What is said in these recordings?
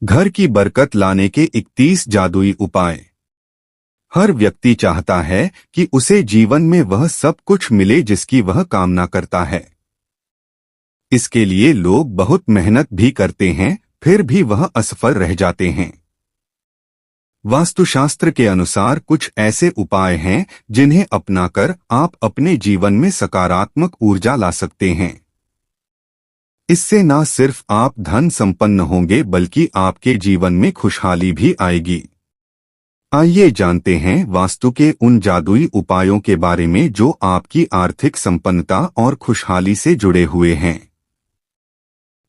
घर की बरकत लाने के 31 जादुई उपाय। हर व्यक्ति चाहता है कि उसे जीवन में वह सब कुछ मिले जिसकी वह कामना करता है। इसके लिए लोग बहुत मेहनत भी करते हैं, फिर भी वह असफल रह जाते हैं। वास्तुशास्त्र के अनुसार कुछ ऐसे उपाय हैं जिन्हें अपनाकर आप अपने जीवन में सकारात्मक ऊर्जा ला सकते हैं। इससे न सिर्फ आप धन संपन्न होंगे बल्कि आपके जीवन में खुशहाली भी आएगी। आइए जानते हैं वास्तु के उन जादुई उपायों के बारे में जो आपकी आर्थिक संपन्नता और खुशहाली से जुड़े हुए हैं।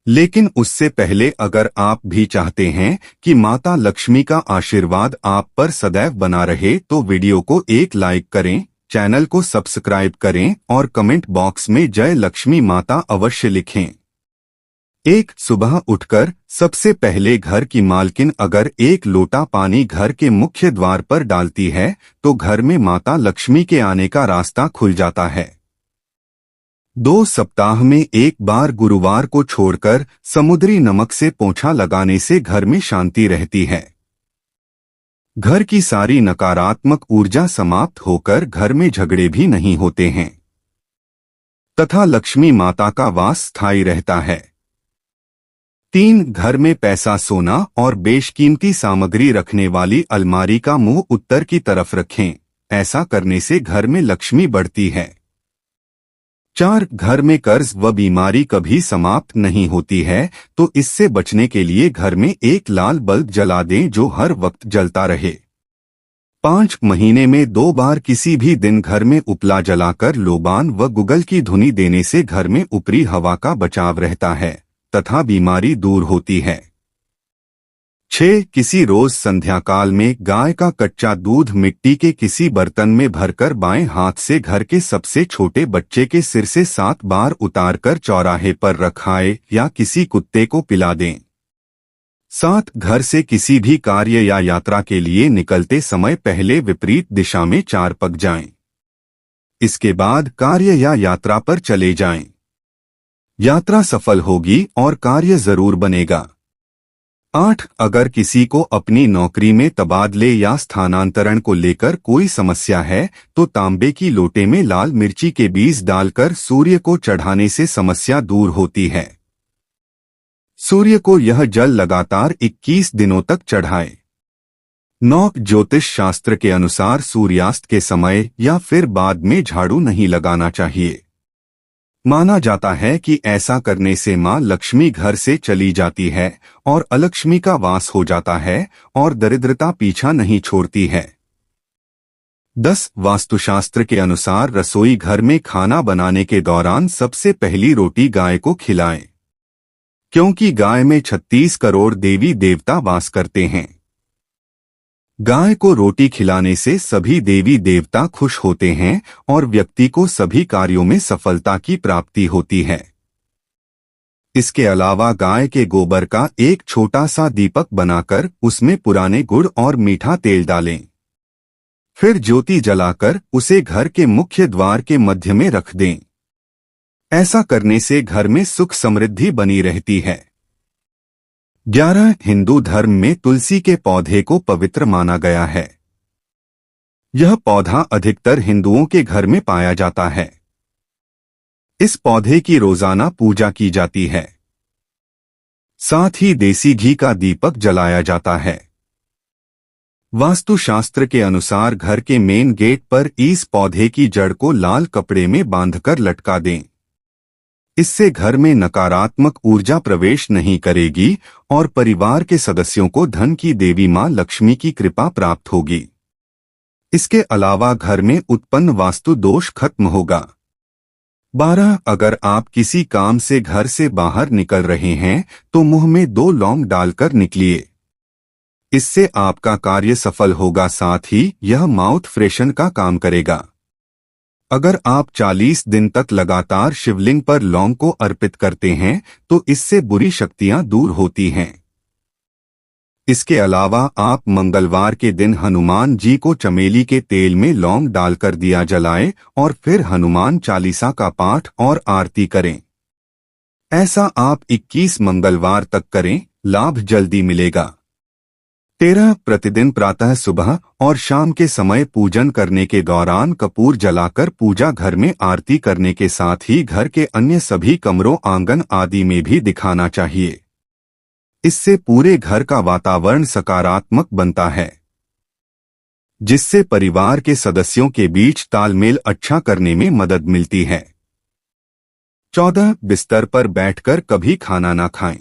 लेकिन उससे पहले अगर आप भी चाहते हैं कि माता लक्ष्मी का आशीर्वाद आप पर सदैव बना रहे तो वीडियो को एक लाइक करें, चैनल को सब्सक्राइब करें और कमेंट बॉक्स में जय लक्ष्मी माता अवश्य लिखें। सुबह उठकर सबसे पहले घर की मालकिन अगर एक लोटा पानी घर के मुख्य द्वार पर डालती है तो घर में माता लक्ष्मी के आने का रास्ता खुल जाता है। 2 सप्ताह में एक बार गुरुवार को छोड़कर समुद्री नमक से पोंछा लगाने से घर में शांति रहती है। घर की सारी नकारात्मक ऊर्जा समाप्त होकर घर में झगड़े भी नहीं होते हैं तथा लक्ष्मी माता का वास स्थायी रहता है। 3 घर में पैसा, सोना और बेशकीमती सामग्री रखने वाली अलमारी का मुंह उत्तर की तरफ रखें। ऐसा करने से घर में लक्ष्मी बढ़ती है। 4 घर में कर्ज व बीमारी कभी समाप्त नहीं होती है, तो इससे बचने के लिए घर में एक लाल बल्ब जला दें जो हर वक्त जलता रहे। 5 महीने में 2 बार किसी भी दिन घर में उपला जलाकर लोबान व गुगल की धुनी देने से घर में ऊपरी हवा का बचाव रहता है तथा बीमारी दूर होती है। 6 किसी रोज संध्याकाल में गाय का कच्चा दूध मिट्टी के किसी बर्तन में भरकर बाएं हाथ से घर के सबसे छोटे बच्चे के सिर से 7 बार उतारकर चौराहे पर रखाए या किसी कुत्ते को पिला दें। 7 घर से किसी भी कार्य या यात्रा के लिए निकलते समय पहले विपरीत दिशा में 4 पग जाएं। इसके बाद कार्य या यात्रा पर चले जाएं। यात्रा सफल होगी और कार्य जरूर बनेगा। 8 अगर किसी को अपनी नौकरी में तबादले या स्थानांतरण को लेकर कोई समस्या है तो तांबे की लोटे में लाल मिर्ची के बीज डालकर सूर्य को चढ़ाने से समस्या दूर होती है। सूर्य को यह जल लगातार 21 दिनों तक चढ़ाए। 9 ज्योतिष शास्त्र के अनुसार सूर्यास्त के समय या फिर बाद में झाड़ू नहीं लगाना चाहिए। माना जाता है कि ऐसा करने से मां लक्ष्मी घर से चली जाती है और अलक्ष्मी का वास हो जाता है और दरिद्रता पीछा नहीं छोड़ती है। 10 वास्तुशास्त्र के अनुसार रसोई घर में खाना बनाने के दौरान सबसे पहली रोटी गाय को खिलाएं, क्योंकि गाय में 36 करोड़ देवी देवता वास करते हैं। गाय को रोटी खिलाने से सभी देवी देवता खुश होते हैं और व्यक्ति को सभी कार्यों में सफलता की प्राप्ति होती है। इसके अलावा गाय के गोबर का एक छोटा सा दीपक बनाकर उसमें पुराने गुड़ और मीठा तेल डालें। फिर ज्योति जलाकर उसे घर के मुख्य द्वार के मध्य में रख दें। ऐसा करने से घर में सुख समृद्धि बनी रहती है। 11 हिंदू धर्म में तुलसी के पौधे को पवित्र माना गया है। यह पौधा अधिकतर हिंदुओं के घर में पाया जाता है। इस पौधे की रोजाना पूजा की जाती है। साथ ही देसी घी का दीपक जलाया जाता है। वास्तुशास्त्र के अनुसार घर के मेन गेट पर इस पौधे की जड़ को लाल कपड़े में बांधकर लटका दें। इससे घर में नकारात्मक ऊर्जा प्रवेश नहीं करेगी और परिवार के सदस्यों को धन की देवी मां लक्ष्मी की कृपा प्राप्त होगी। इसके अलावा घर में उत्पन्न वास्तु दोष खत्म होगा। 12 अगर आप किसी काम से घर से बाहर निकल रहे हैं तो मुंह में 2 लौंग डालकर निकलिए। इससे आपका कार्य सफल होगा, साथ ही यह माउथ फ्रेशन का काम करेगा। अगर आप 40 दिन तक लगातार शिवलिंग पर लौंग को अर्पित करते हैं तो इससे बुरी शक्तियां दूर होती हैं। इसके अलावा आप मंगलवार के दिन हनुमान जी को चमेली के तेल में लौंग डालकर दिया जलाएं और फिर हनुमान चालीसा का पाठ और आरती करें। ऐसा आप 21 मंगलवार तक करें। लाभ जल्दी मिलेगा। 13 प्रतिदिन प्रातः सुबह और शाम के समय पूजन करने के दौरान कपूर जलाकर पूजा घर में आरती करने के साथ ही घर के अन्य सभी कमरों, आंगन आदि में भी दिखाना चाहिए। इससे पूरे घर का वातावरण सकारात्मक बनता है, जिससे परिवार के सदस्यों के बीच तालमेल अच्छा करने में मदद मिलती है। 14 बिस्तर पर बैठकर कभी खाना ना खाएं।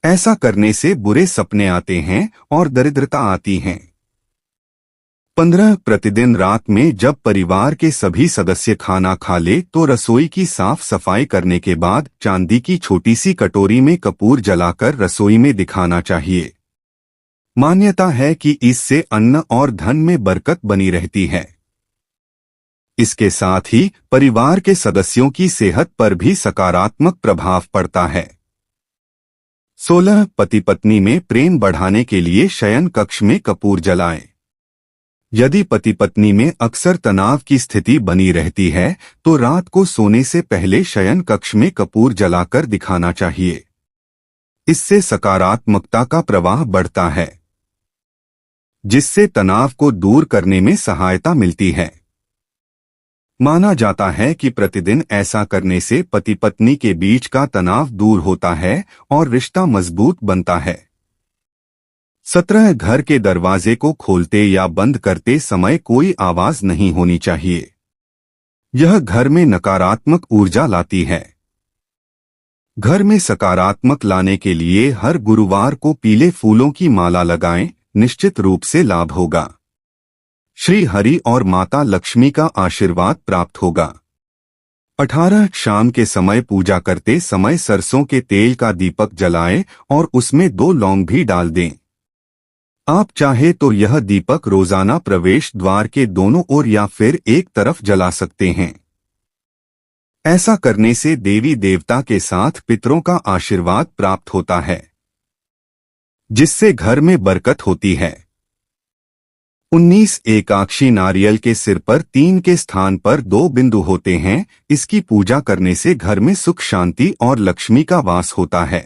ऐसा करने से बुरे सपने आते हैं और दरिद्रता आती है। 15 प्रतिदिन रात में जब परिवार के सभी सदस्य खाना खा ले तो रसोई की साफ सफाई करने के बाद चांदी की छोटी सी कटोरी में कपूर जलाकर रसोई में दिखाना चाहिए। मान्यता है कि इससे अन्न और धन में बरकत बनी रहती है। इसके साथ ही परिवार के सदस्यों की सेहत पर भी सकारात्मक प्रभाव पड़ता है। 16 पति पत्नी में प्रेम बढ़ाने के लिए शयन कक्ष में कपूर जलाएं। यदि पति पत्नी में अक्सर तनाव की स्थिति बनी रहती है तो रात को सोने से पहले शयन कक्ष में कपूर जलाकर दिखाना चाहिए। इससे सकारात्मकता का प्रवाह बढ़ता है, जिससे तनाव को दूर करने में सहायता मिलती है। माना जाता है कि प्रतिदिन ऐसा करने से पति पत्नी के बीच का तनाव दूर होता है और रिश्ता मजबूत बनता है। 17 घर के दरवाजे को खोलते या बंद करते समय कोई आवाज नहीं होनी चाहिए। यह घर में नकारात्मक ऊर्जा लाती है। घर में सकारात्मक लाने के लिए हर गुरुवार को पीले फूलों की माला लगाएं, निश्चित रूप से लाभ होगा। श्री हरि और माता लक्ष्मी का आशीर्वाद प्राप्त होगा। 18 शाम के समय पूजा करते समय सरसों के तेल का दीपक जलाएं और उसमें 2 लौंग भी डाल दें। आप चाहे तो यह दीपक रोजाना प्रवेश द्वार के दोनों ओर या फिर एक तरफ जला सकते हैं। ऐसा करने से देवी देवता के साथ पितरों का आशीर्वाद प्राप्त होता है, जिससे घर में बरकत होती है। 19 एकाक्षी नारियल के सिर पर 3 के स्थान पर 2 बिंदु होते हैं। इसकी पूजा करने से घर में सुख शांति और लक्ष्मी का वास होता है।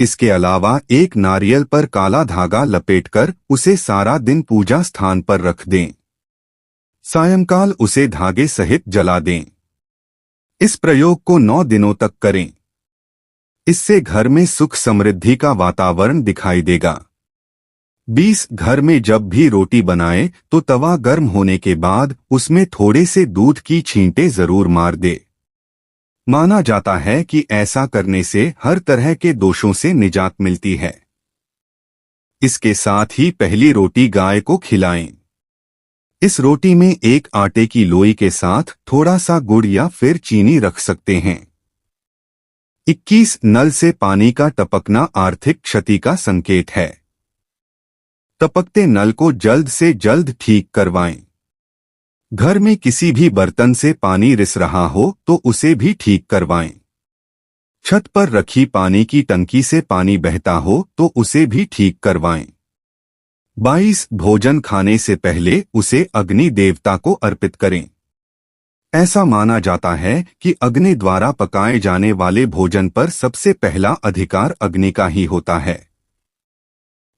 इसके अलावा एक नारियल पर काला धागा लपेटकर उसे सारा दिन पूजा स्थान पर रख दें। सायंकाल उसे धागे सहित जला दें। इस प्रयोग को 9 दिनों तक करें। इससे घर में सुख समृद्धि का वातावरण दिखाई देगा। 20 घर में जब भी रोटी बनाएं तो तवा गर्म होने के बाद उसमें थोड़े से दूध की छींटे जरूर मार दे। माना जाता है कि ऐसा करने से हर तरह के दोषों से निजात मिलती है। इसके साथ ही पहली रोटी गाय को खिलाएं। इस रोटी में एक आटे की लोई के साथ थोड़ा सा गुड़ या फिर चीनी रख सकते हैं। 21 नल से पानी का टपकना आर्थिक क्षति का संकेत है। टपकते नल को जल्द से जल्द ठीक करवाएं। घर में किसी भी बर्तन से पानी रिस रहा हो तो उसे भी ठीक करवाएं। छत पर रखी पानी की टंकी से पानी बहता हो तो उसे भी ठीक करवाएं। 22 भोजन खाने से पहले उसे अग्नि देवता को अर्पित करें। ऐसा माना जाता है कि अग्नि द्वारा पकाए जाने वाले भोजन पर सबसे पहला अधिकार अग्नि का ही होता है।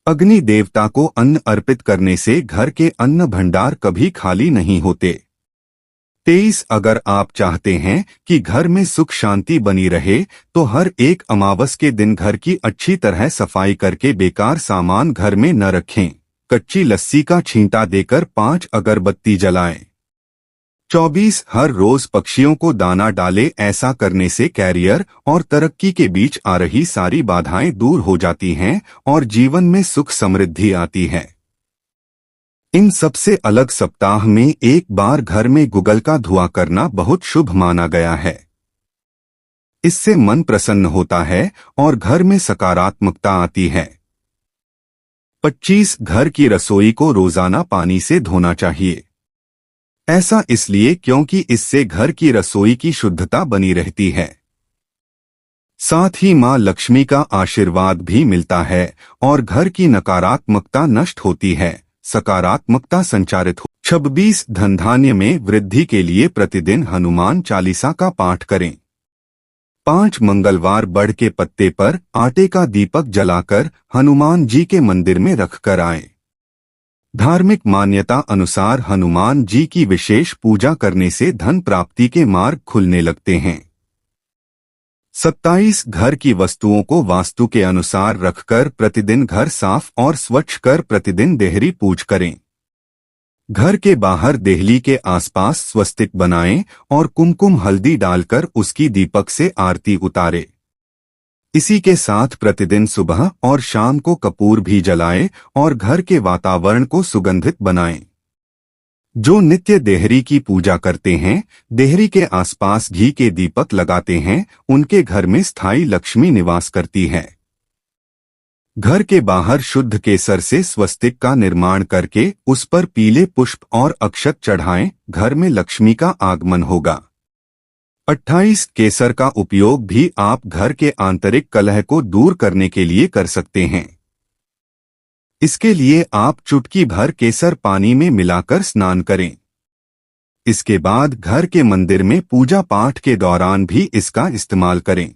अग्नि देवता को अन्न अर्पित करने से घर के अन्न भंडार कभी खाली नहीं होते। 23 अगर आप चाहते हैं कि घर में सुख शांति बनी रहे तो हर एक अमावस के दिन घर की अच्छी तरह सफाई करके बेकार सामान घर में न रखें। कच्ची लस्सी का छींटा देकर 5 अगरबत्ती जलाएं। 24 हर रोज पक्षियों को दाना डालें। ऐसा करने से कैरियर और तरक्की के बीच आ रही सारी बाधाएं दूर हो जाती हैं और जीवन में सुख समृद्धि आती है। इन सबसे अलग सप्ताह में एक बार घर में गुगल का धुआं करना बहुत शुभ माना गया है। इससे मन प्रसन्न होता है और घर में सकारात्मकता आती है। 25 घर की रसोई को रोजाना पानी से धोना चाहिए। ऐसा इसलिए क्योंकि इससे घर की रसोई की शुद्धता बनी रहती है। साथ ही मां लक्ष्मी का आशीर्वाद भी मिलता है और घर की नकारात्मकता नष्ट होती है, सकारात्मकता संचारित हो। 26 धन धान्य में वृद्धि के लिए प्रतिदिन हनुमान चालीसा का पाठ करें। 5 मंगलवार बड़ के पत्ते पर आटे का दीपक जलाकर हनुमान जी के मंदिर में रखकर आएं। धार्मिक मान्यता अनुसार हनुमान जी की विशेष पूजा करने से धन प्राप्ति के मार्ग खुलने लगते हैं। 27 घर की वस्तुओं को वास्तु के अनुसार रखकर प्रतिदिन घर साफ और स्वच्छ कर प्रतिदिन देहरी पूज करें। घर के बाहर देहली के आसपास स्वस्तिक बनाएं और कुमकुम हल्दी डालकर उसकी दीपक से आरती उतारें। इसी के साथ प्रतिदिन सुबह और शाम को कपूर भी जलाएं और घर के वातावरण को सुगंधित बनाएं। जो नित्य देहरी की पूजा करते हैं, देहरी के आसपास घी के दीपक लगाते हैं, उनके घर में स्थायी लक्ष्मी निवास करती है। घर के बाहर शुद्ध केसर से स्वस्तिक का निर्माण करके उस पर पीले पुष्प और अक्षत चढ़ाएं, घर में लक्ष्मी का आगमन होगा। 28 केसर का उपयोग भी आप घर के आंतरिक कलह को दूर करने के लिए कर सकते हैं। इसके लिए आप चुटकी भर केसर पानी में मिलाकर स्नान करें। इसके बाद घर के मंदिर में पूजा पाठ के दौरान भी इसका इस्तेमाल करें।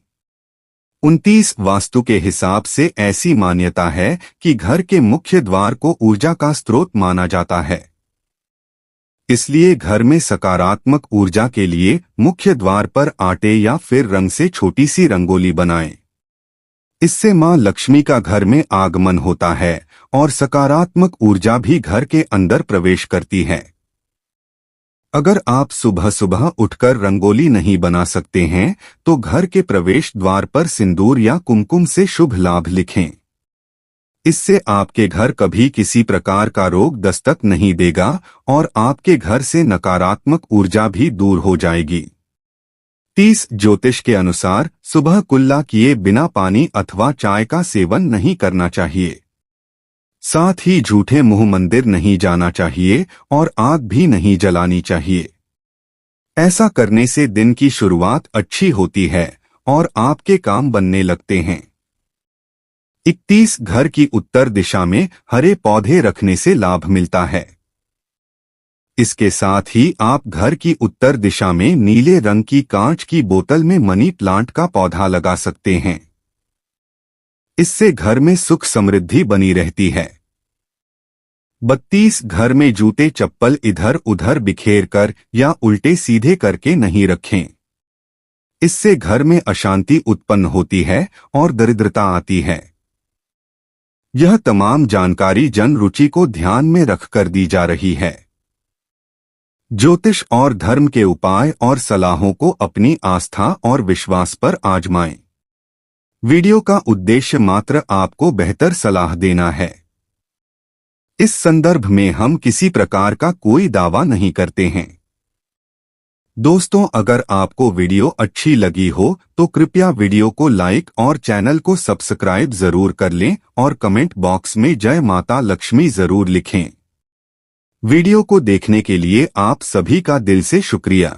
29 वास्तु के हिसाब से ऐसी मान्यता है कि घर के मुख्य द्वार को ऊर्जा का स्रोत माना जाता है। इसलिए घर में सकारात्मक ऊर्जा के लिए मुख्य द्वार पर आटे या फिर रंग से छोटी सी रंगोली बनाएं। इससे मां लक्ष्मी का घर में आगमन होता है और सकारात्मक ऊर्जा भी घर के अंदर प्रवेश करती है। अगर आप सुबह सुबह उठकर रंगोली नहीं बना सकते हैं तो घर के प्रवेश द्वार पर सिंदूर या कुमकुम से शुभ लाभ लिखें। इससे आपके घर कभी किसी प्रकार का रोग दस्तक नहीं देगा और आपके घर से नकारात्मक ऊर्जा भी दूर हो जाएगी। 30 ज्योतिष के अनुसार सुबह कुल्ला किए बिना पानी अथवा चाय का सेवन नहीं करना चाहिए। साथ ही झूठे मुंह मंदिर नहीं जाना चाहिए और आग भी नहीं जलानी चाहिए। ऐसा करने से दिन की शुरुआत अच्छी होती है और आपके काम बनने लगते हैं। 31 घर की उत्तर दिशा में हरे पौधे रखने से लाभ मिलता है। इसके साथ ही आप घर की उत्तर दिशा में नीले रंग की कांच की बोतल में मनी प्लांट का पौधा लगा सकते हैं। इससे घर में सुख समृद्धि बनी रहती है। 32 घर में जूते चप्पल इधर उधर बिखेर कर या उल्टे सीधे करके नहीं रखें। इससे घर में अशांति उत्पन्न होती है और दरिद्रता आती है। यह तमाम जानकारी जन रुचि को ध्यान में रखकर दी जा रही है। ज्योतिष और धर्म के उपाय और सलाहों को अपनी आस्था और विश्वास पर आजमाएं। वीडियो का उद्देश्य मात्र आपको बेहतर सलाह देना है। इस संदर्भ में हम किसी प्रकार का कोई दावा नहीं करते हैं। दोस्तों, अगर आपको वीडियो अच्छी लगी हो तो कृपया वीडियो को लाइक और चैनल को सब्सक्राइब जरूर कर लें और कमेंट बॉक्स में जय माता लक्ष्मी जरूर लिखें। वीडियो को देखने के लिए आप सभी का दिल से शुक्रिया।